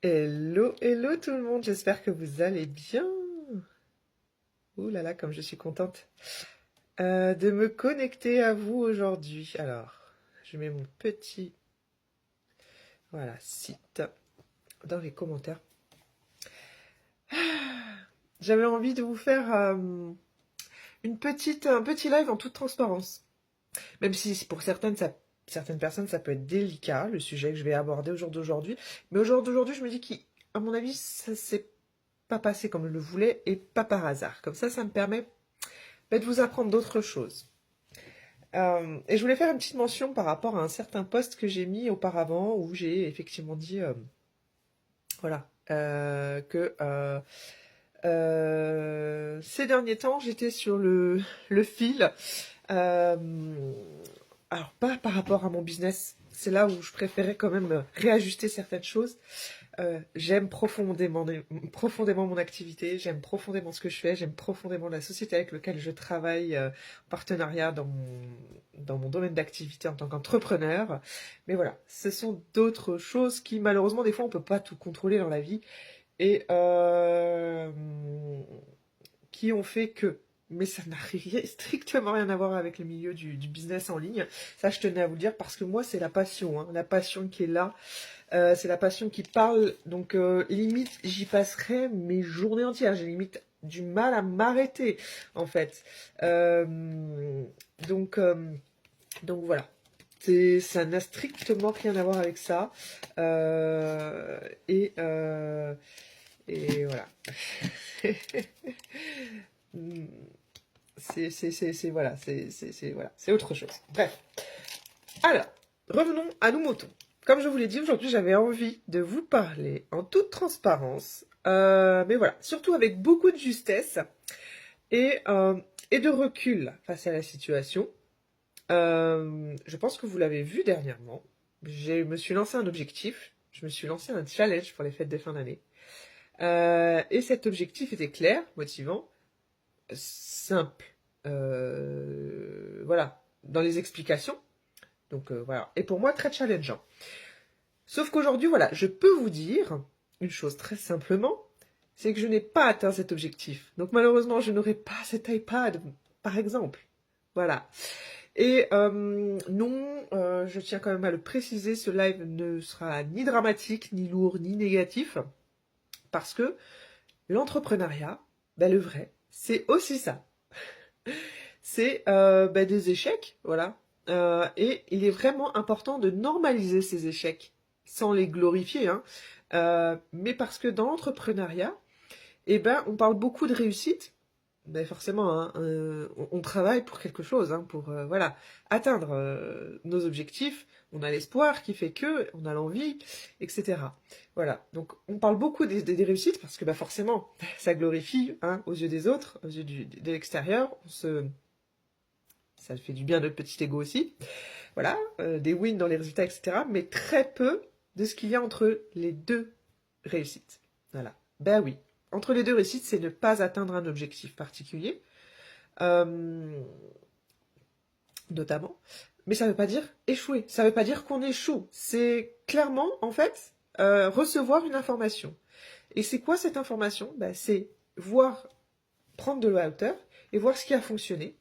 Hello, hello tout le monde, j'espère que vous allez bien. Ouh là là, comme je suis contente de me connecter à vous aujourd'hui. Alors, je mets mon petit site dans les commentaires. J'avais envie de vous faire un petit live en toute transparence. Même si pour certaines personnes, ça peut être délicat, le sujet que je vais aborder au jour d'aujourd'hui. Mais au jour d'aujourd'hui, je me dis qu'à mon avis, ça s'est pas passé comme je le voulais et pas par hasard. Comme ça me permet de vous apprendre d'autres choses. Et je voulais faire une petite mention par rapport à un certain post que j'ai mis auparavant où j'ai effectivement dit que ces derniers temps j'étais sur le fil. Alors pas par rapport à mon business, c'est là où je préférais quand même réajuster certaines choses. J'aime profondément mon activité, j'aime profondément ce que je fais, j'aime profondément la société avec laquelle je travaille en partenariat dans mon domaine d'activité en tant qu'entrepreneur. Mais voilà, ce sont d'autres choses qui malheureusement des fois on peut pas tout contrôler dans la vie et qui ont fait que. Mais ça n'a strictement rien à voir avec le milieu du business en ligne. Ça, je tenais à vous le dire parce que moi, c'est la passion, hein, la passion qui est là. C'est la passion qui parle, donc limite j'y passerai mes journées entières, j'ai limite du mal à m'arrêter en fait. Donc, donc voilà, ça n'a strictement rien à voir avec ça. Et voilà. Voilà, c'est autre chose. Bref. Alors, revenons à nos moutons. Comme je vous l'ai dit, aujourd'hui, j'avais envie de vous parler en toute transparence, mais voilà, surtout avec beaucoup de justesse et de recul face à la situation. Je pense que vous l'avez vu dernièrement. Je me suis lancé un objectif, je me suis lancé un challenge pour les fêtes de fin d'année. Et cet objectif était clair, motivant, simple. Voilà, dans les explications. Donc voilà, et pour moi très challengeant. Sauf qu'aujourd'hui, voilà, je peux vous dire une chose très simplement, c'est que je n'ai pas atteint cet objectif. Donc malheureusement, je n'aurai pas cet iPad, par exemple. Voilà. Et non, je tiens quand même à le préciser, ce live ne sera ni dramatique, ni lourd, ni négatif, parce que l'entrepreneuriat, le vrai, c'est aussi ça. C'est des échecs, voilà. Et il est vraiment important de normaliser ces échecs, sans les glorifier, hein. Mais parce que dans l'entrepreneuriat, on parle beaucoup de réussite. Forcément, hein, on travaille pour quelque chose, hein, pour atteindre nos objectifs. On a l'espoir qui fait que, on a l'envie, etc. Voilà. Donc, on parle beaucoup des réussites parce que forcément, ça glorifie, hein, aux yeux des autres, aux yeux de l'extérieur. Ça fait du bien à notre petit ego aussi. Voilà, des wins dans les résultats, etc. Mais très peu de ce qu'il y a entre les deux réussites. Voilà. Oui. Entre les deux réussites, c'est ne pas atteindre un objectif particulier, notamment. Mais ça ne veut pas dire échouer. Ça ne veut pas dire qu'on échoue. C'est clairement, en fait, recevoir une information. Et c'est quoi cette information ? C'est prendre de la hauteur et voir ce qui a fonctionné,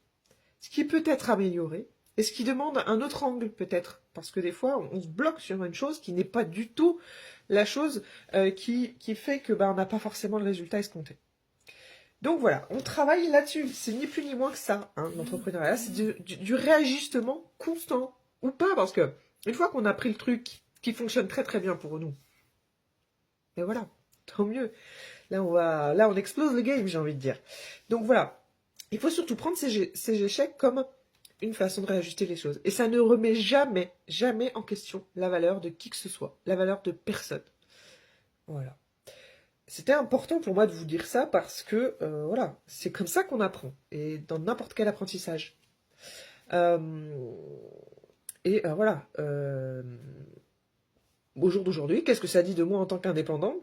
ce qui peut être amélioré, et ce qui demande un autre angle peut-être. Parce que des fois, on se bloque sur une chose qui n'est pas du tout la chose qui fait que on n'a pas forcément le résultat escompté. Donc voilà, on travaille là-dessus. C'est ni plus ni moins que ça, hein, l'entrepreneuriat. C'est du réajustement constant. Ou pas, parce que une fois qu'on a pris le truc qui fonctionne très très bien pour nous, voilà, tant mieux. Là, on explose le game, j'ai envie de dire. Donc voilà, il faut surtout prendre ces échecs comme une façon de réajuster les choses. Et ça ne remet jamais, jamais en question la valeur de qui que ce soit, la valeur de personne. Voilà. C'était important pour moi de vous dire ça parce que, c'est comme ça qu'on apprend. Et dans n'importe quel apprentissage. Au jour d'aujourd'hui, qu'est-ce que ça dit de moi en tant qu'indépendant ?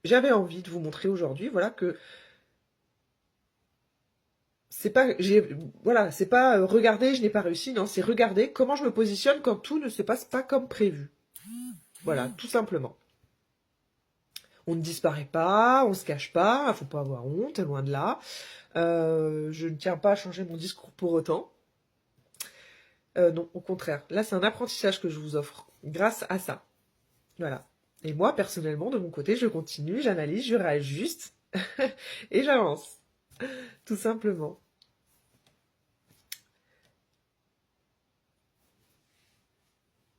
J'avais envie de vous montrer aujourd'hui, que c'est pas regarder, je n'ai pas réussi, non, c'est regarder comment je me positionne quand tout ne se passe pas comme prévu. Voilà, tout simplement. On ne disparaît pas, on se cache pas, faut pas avoir honte, loin de là. Je ne tiens pas à changer mon discours pour autant. Non, au contraire. Là, c'est un apprentissage que je vous offre grâce à ça. Voilà. Et moi, personnellement, de mon côté, je continue, j'analyse, je réajuste et j'avance. Tout simplement.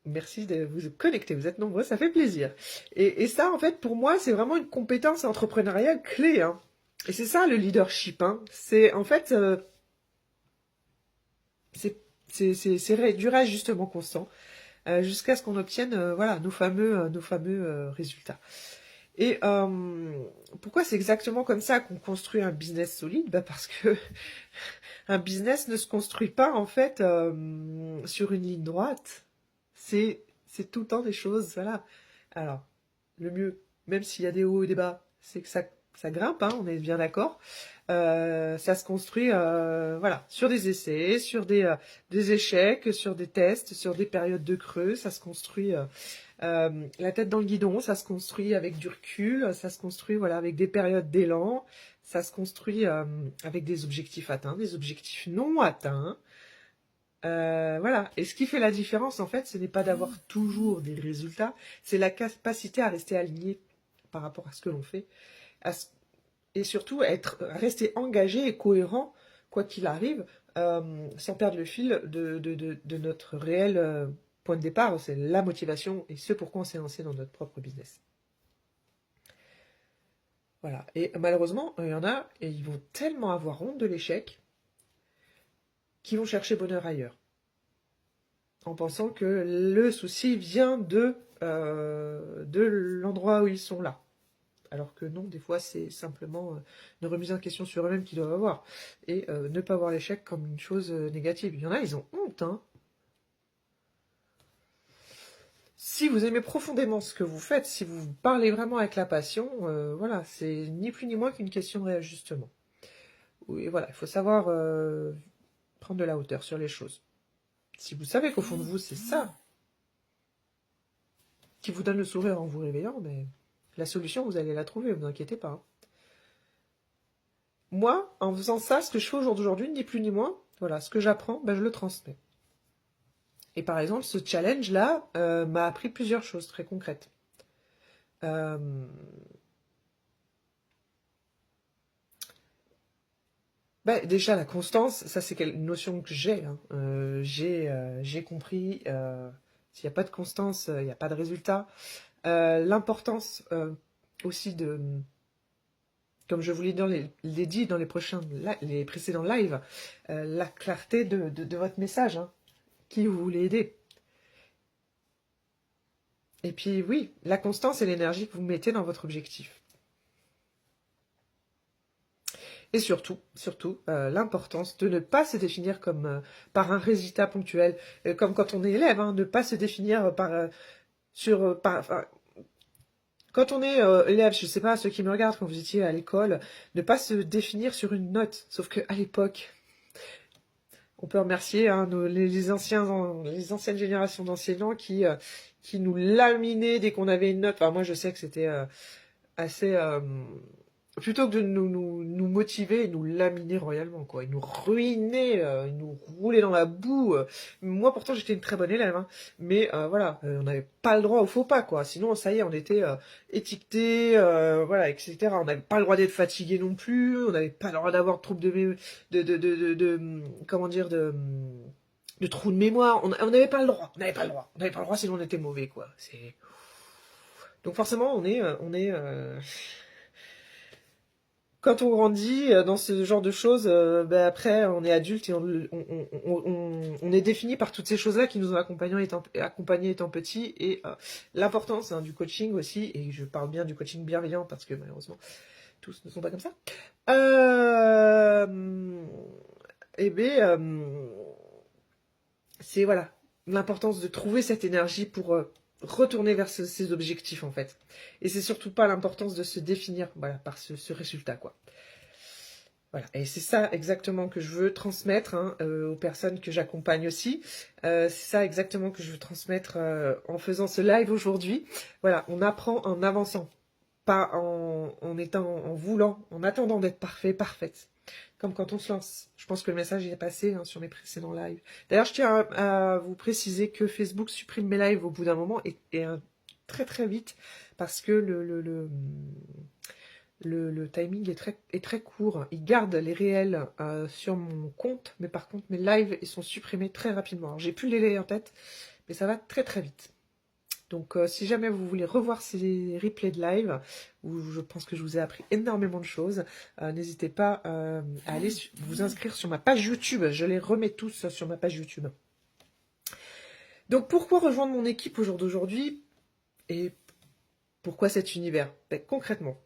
Merci de vous connecter, vous êtes nombreux, ça fait plaisir. Et ça, en fait, pour moi, c'est vraiment une compétence entrepreneuriale clé, hein. Et c'est ça le leadership, hein. C'est en fait, c'est du réajustement constant jusqu'à ce qu'on obtienne, voilà, nos fameux résultats. Et pourquoi c'est exactement comme ça qu'on construit un business solide? Bah parce que un business ne se construit pas en fait sur une ligne droite. C'est tout le temps des choses, voilà. Alors, le mieux, même s'il y a des hauts et des bas, c'est que ça grimpe, hein, on est bien d'accord. Ça se construit, voilà, sur des essais, sur des échecs, sur des tests, sur des périodes de creux. Ça se construit la tête dans le guidon. Ça se construit avec du recul. Ça se construit, voilà, avec des périodes d'élan. Ça se construit avec des objectifs atteints, des objectifs non atteints. Voilà. Et ce qui fait la différence, en fait, ce n'est pas d'avoir toujours des résultats, c'est la capacité à rester aligné par rapport à ce que l'on fait, et surtout rester engagé et cohérent, quoi qu'il arrive, sans perdre le fil de notre réel point de départ, c'est la motivation et ce pourquoi on s'est lancé dans notre propre business. Voilà. Et malheureusement, il y en a, et ils vont tellement avoir honte de l'échec, qu'ils vont chercher bonheur ailleurs, en pensant que le souci vient de l'endroit où ils sont là. Alors que non, des fois, c'est simplement une remise en question sur eux-mêmes qu'ils doivent avoir. Et ne pas voir l'échec comme une chose négative. Il y en a, ils ont honte, hein. Si vous aimez profondément ce que vous faites, si vous parlez vraiment avec la passion, voilà, c'est ni plus ni moins qu'une question de réajustement. Et voilà, il faut savoir prendre de la hauteur sur les choses. Si vous savez qu'au fond de vous, c'est ça qui vous donne le sourire en vous réveillant, mais la solution, vous allez la trouver, vous inquiétez pas, hein. Moi, en faisant ça, ce que je fais au jour d'aujourd'hui, ni plus ni moins, voilà, ce que j'apprends, ben, je le transmets. Et par exemple, ce challenge-là m'a appris plusieurs choses très concrètes. Euh, ben, déjà, la constance, ça c'est une notion que j'ai, hein. J'ai compris, s'il n'y a pas de constance, il n'y a pas de résultat. L'importance aussi de, comme je vous l'ai dit dans les précédents lives, la clarté de votre message, hein, qui vous voulez aider. Et puis oui, la constance et l'énergie que vous mettez dans votre objectif. Et surtout, l'importance de ne pas se définir comme par un résultat ponctuel, comme quand on est élève, hein, ne pas se définir quand on est élève, je sais pas, ceux qui me regardent quand vous étiez à l'école, ne pas se définir sur une note. Sauf que à l'époque, on peut remercier hein, les anciennes générations d'enseignants qui nous laminaient dès qu'on avait une note. Enfin, moi, je sais que c'était assez... plutôt que de nous motiver, ils nous laminaient royalement, quoi. Ils nous ruinaient, ils nous roulaient dans la boue. Moi, pourtant, j'étais une très bonne élève, hein. Mais voilà, on n'avait pas le droit au faux pas, quoi. Sinon, ça y est, on était étiquetés, voilà, etc. On n'avait pas le droit d'être fatigué non plus. On n'avait pas le droit d'avoir de troubles comment dire, de trous de mémoire. On n'avait pas le droit. On n'avait pas le droit. On n'avait pas le droit, sinon on était mauvais, quoi. Donc forcément, quand on grandit dans ce genre de choses, ben après on est adulte et on est défini par toutes ces choses-là qui nous ont accompagnés étant petits. Et l'importance hein, du coaching aussi, et je parle bien du coaching bienveillant parce que malheureusement tous ne sont pas comme ça. Eh bien, c'est voilà l'importance de trouver cette énergie pour retourner vers ses objectifs en fait. Et c'est surtout pas l'importance de se définir voilà, par ce résultat quoi. Voilà. Et c'est ça exactement que je veux transmettre hein, aux personnes que j'accompagne aussi. C'est ça exactement que je veux transmettre en faisant ce live aujourd'hui. Voilà, on apprend en avançant, pas en étant, en voulant, en attendant d'être parfait, parfaite. Comme quand on se lance. Je pense que le message est passé sur mes précédents lives. D'ailleurs, je tiens à vous préciser que Facebook supprime mes lives au bout d'un moment et très très vite parce que le timing est très court. Il garde les réels sur mon compte, mais par contre mes lives ils sont supprimés très rapidement. Alors, j'ai plus les délais en tête, mais ça va très très vite. Donc si jamais vous voulez revoir ces replays de live, où je pense que je vous ai appris énormément de choses, n'hésitez pas à aller vous inscrire sur ma page YouTube. Je les remets tous sur ma page YouTube. Donc pourquoi rejoindre mon équipe au jour d'aujourd'hui et pourquoi cet univers? Ben, concrètement,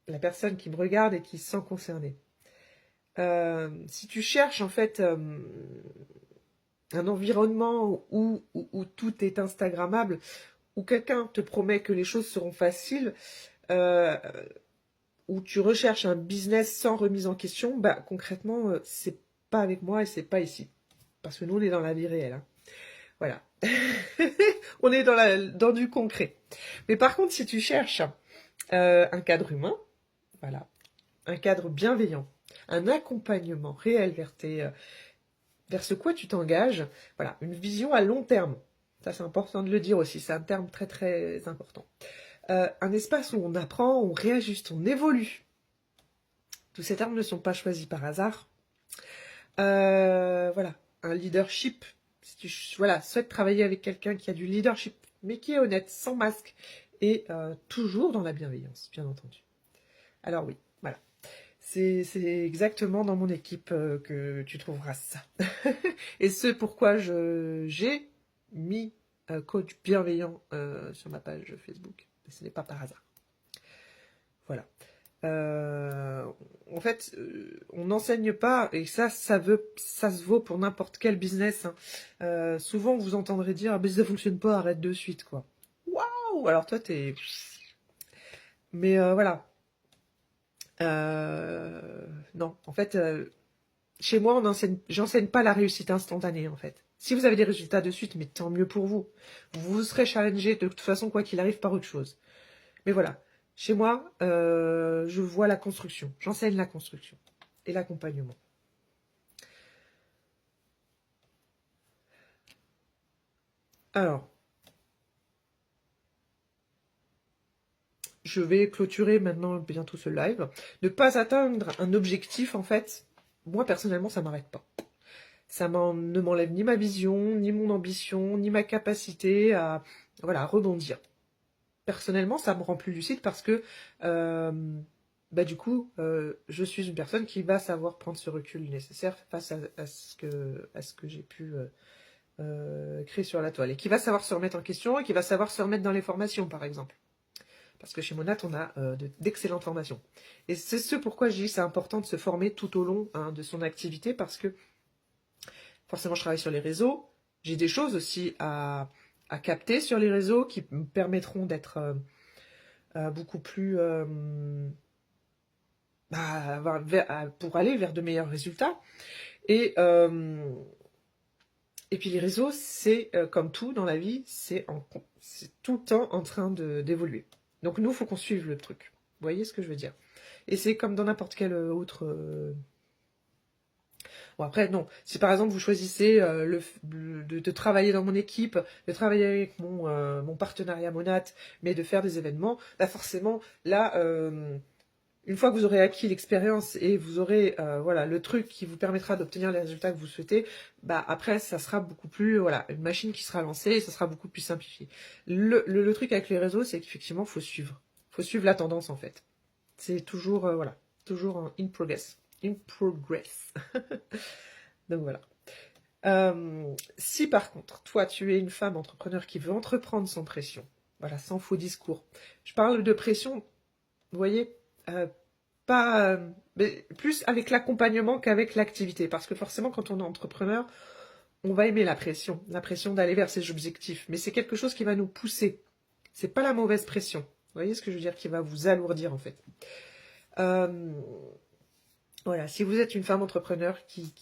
la personne qui me regarde et qui se sent concernée. Si tu cherches en fait un environnement où tout est instagrammable, où quelqu'un te promet que les choses seront faciles, où tu recherches un business sans remise en question, bah concrètement, c'est pas avec moi et c'est pas ici. Parce que nous, on est dans la vie réelle. Hein. Voilà. On est dans du concret. Mais par contre, si tu cherches un cadre humain, voilà, un cadre bienveillant, un accompagnement réel vers ce quoi tu t'engages, voilà, une vision à long terme. Ça, c'est important de le dire aussi, c'est un terme très très important. Un espace où on apprend, on réajuste, on évolue. Tous ces termes ne sont pas choisis par hasard. Voilà, un leadership. Si tu souhaites travailler avec quelqu'un qui a du leadership, mais qui est honnête, sans masque, et toujours dans la bienveillance, bien entendu. Alors oui, voilà. C'est exactement dans mon équipe que tu trouveras ça. Et ce pourquoi j'ai mis coach bienveillant sur ma page Facebook. Mais ce n'est pas par hasard. Voilà. En fait, on n'enseigne pas, et ça se vaut pour n'importe quel business. Hein. Souvent, vous entendrez dire, ah, mais ça fonctionne pas, arrête de suite, quoi. Waouh! Alors toi, t'es... Mais voilà. Non, en fait, chez moi, j'enseigne pas la réussite instantanée, en fait. Si vous avez des résultats de suite, mais tant mieux pour vous. Vous serez challengé de toute façon, quoi qu'il arrive, par autre chose. Mais voilà. Chez moi, je vois la construction. J'enseigne la construction et l'accompagnement. Alors, je vais clôturer maintenant bientôt ce live. Ne pas atteindre un objectif, en fait, moi, personnellement, ça m'arrête pas. Ça ne m'enlève ni ma vision, ni mon ambition, ni ma capacité à rebondir. Personnellement, ça me rend plus lucide parce que du coup, je suis une personne qui va savoir prendre ce recul nécessaire face à ce que j'ai pu créer sur la toile et qui va savoir se remettre en question et qui va savoir se remettre dans les formations, par exemple. Parce que chez Monat, on a d'excellentes formations. Et c'est ce pourquoi je dis que c'est important de se former tout au long de son activité parce que forcément, je travaille sur les réseaux. J'ai des choses aussi à capter sur les réseaux qui me permettront d'être beaucoup plus... pour aller vers de meilleurs résultats. Et puis les réseaux, c'est comme tout dans la vie, c'est tout le temps en train d'évoluer. Donc nous, il faut qu'on suive le truc. Vous voyez ce que je veux dire? Et c'est comme dans n'importe quel autre... Bon après, non. Si par exemple vous choisissez de travailler dans mon équipe, de travailler avec mon partenariat Monat, mais de faire des événements, là forcément, là... une fois que vous aurez acquis l'expérience et vous aurez le truc qui vous permettra d'obtenir les résultats que vous souhaitez, après ça sera beaucoup plus une machine qui sera lancée et ça sera beaucoup plus simplifié. Le truc avec les réseaux, c'est qu'effectivement faut suivre la tendance en fait. C'est toujours toujours in progress. Donc voilà. Si par contre toi tu es une femme entrepreneur qui veut entreprendre sans pression, voilà, sans faux discours. Je parle de pression, vous voyez. Mais plus avec l'accompagnement qu'avec l'activité. Parce que forcément, quand on est entrepreneur, on va aimer la pression d'aller vers ses objectifs. Mais c'est quelque chose qui va nous pousser. C'est pas la mauvaise pression. Vous voyez ce que je veux dire? Qui va vous alourdir, en fait. Voilà, si vous êtes une femme entrepreneur qui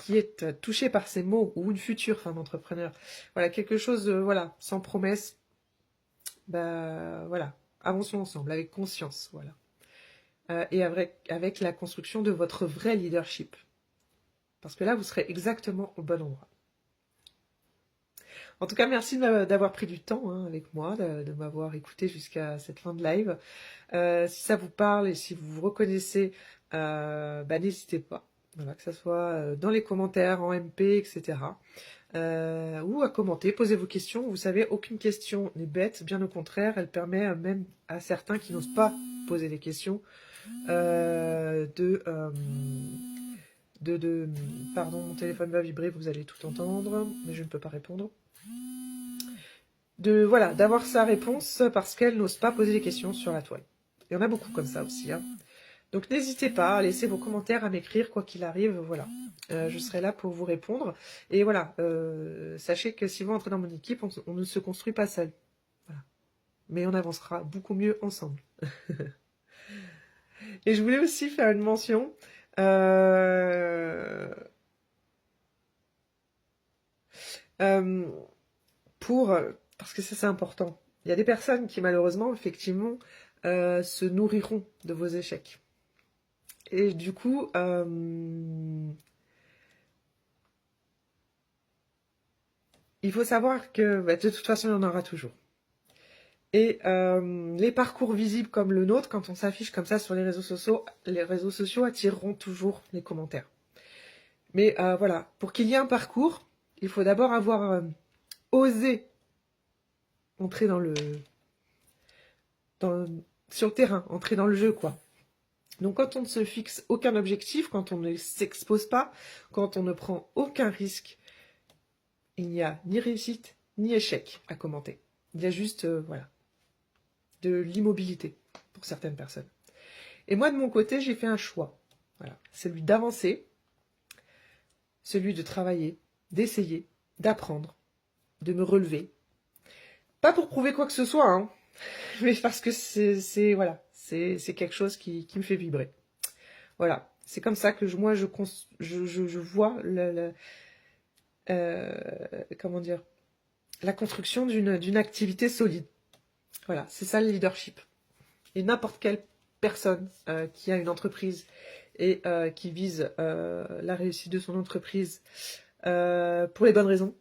est touchée par ces mots, ou une future femme entrepreneur, voilà, quelque chose, sans promesse, voilà. avançons ensemble, avec conscience, voilà. Et avec la construction de votre vrai leadership. Parce que là, vous serez exactement au bon endroit. En tout cas, merci d'avoir pris du temps avec moi, de m'avoir écouté jusqu'à cette fin de live. Si ça vous parle et si vous vous reconnaissez, n'hésitez pas. Voilà, que ce soit dans les commentaires, en MP, etc. Ou à commenter, posez vos questions. Vous savez, aucune question n'est bête, bien au contraire, elle permet même à certains qui n'osent pas poser des questions pardon, mon téléphone va vibrer, vous allez tout entendre, mais je ne peux pas répondre. Voilà, d'avoir sa réponse parce qu'elle n'ose pas poser des questions sur la toile. Il y en a beaucoup comme ça aussi. Donc n'hésitez pas à laisser vos commentaires, à m'écrire, quoi qu'il arrive, voilà. Je serai là pour vous répondre. Et voilà, sachez que si vous entrez dans mon équipe, on ne se construit pas seul. Voilà. Mais on avancera beaucoup mieux ensemble. Et je voulais aussi faire une mention. Parce que ça c'est important. Il y a des personnes qui malheureusement, effectivement, se nourriront de vos échecs. Et du coup, il faut savoir que de toute façon, il y en aura toujours. Et les parcours visibles comme le nôtre, quand on s'affiche comme ça sur les réseaux sociaux attireront toujours les commentaires. Mais voilà, pour qu'il y ait un parcours, il faut d'abord avoir osé entrer sur le terrain, entrer dans le jeu, quoi. Donc quand on ne se fixe aucun objectif, quand on ne s'expose pas, quand on ne prend aucun risque, il n'y a ni réussite ni échec à commenter. Il y a juste, voilà, de l'immobilité pour certaines personnes. Et moi, de mon côté, j'ai fait un choix. Voilà, celui d'avancer, celui de travailler, d'essayer, d'apprendre, de me relever. Pas pour prouver quoi que ce soit, mais parce que c'est voilà, c'est quelque chose qui me fait vibrer. Voilà, c'est comme ça que moi je vois comment dire, la construction d'une activité solide. Voilà, c'est ça le leadership. Et n'importe quelle personne qui a une entreprise et qui vise la réussite de son entreprise pour les bonnes raisons,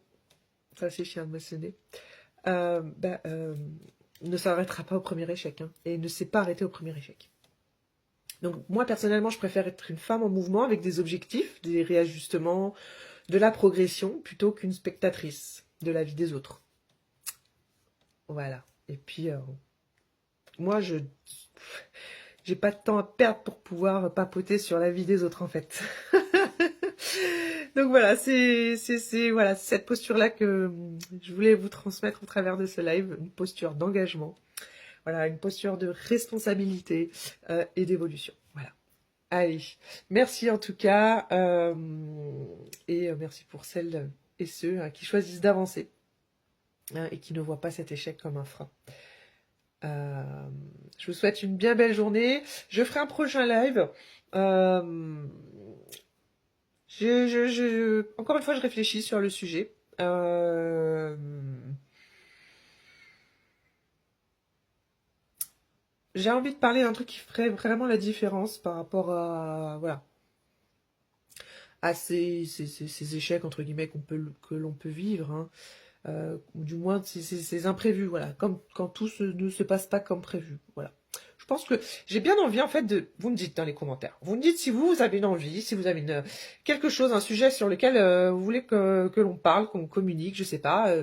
ça c'est chiant de mentionner, ne s'arrêtera pas au premier échec et ne s'est pas arrêté au premier échec. Donc moi personnellement je préfère être une femme en mouvement avec des objectifs, des réajustements, de la progression plutôt qu'une spectatrice de la vie des autres. Voilà. Et puis moi j'ai pas de temps à perdre pour pouvoir papoter sur la vie des autres en fait. Donc voilà, c'est voilà, cette posture-là que je voulais vous transmettre au travers de ce live, une posture d'engagement, voilà, une posture de responsabilité et d'évolution. Voilà. Allez, merci en tout cas, et merci pour celles et ceux qui choisissent d'avancer et qui ne voient pas cet échec comme un frein. Je vous souhaite une bien belle journée. Je ferai un prochain live. Encore une fois, je réfléchis sur le sujet. J'ai envie de parler d'un truc qui ferait vraiment la différence par rapport à voilà, à ces échecs entre guillemets que l'on peut vivre, ou du moins ces imprévus, voilà, comme quand tout ne se passe pas comme prévu, voilà. Je pense que j'ai bien envie en fait vous me dites dans les commentaires, vous me dites si vous avez une envie, si vous avez quelque chose, un sujet sur lequel vous voulez que l'on parle, qu'on communique, je sais pas.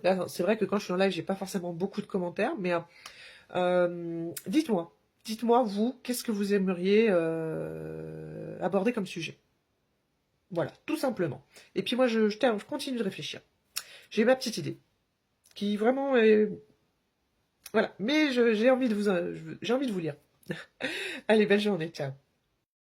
Là, c'est vrai que quand je suis en live, j'ai pas forcément beaucoup de commentaires, mais dites-moi vous, qu'est-ce que vous aimeriez aborder comme sujet. Voilà, tout simplement. Et puis moi, je continue de réfléchir. J'ai ma petite idée qui vraiment est... Voilà, mais j'ai envie de vous lire. Allez, belle journée, ciao.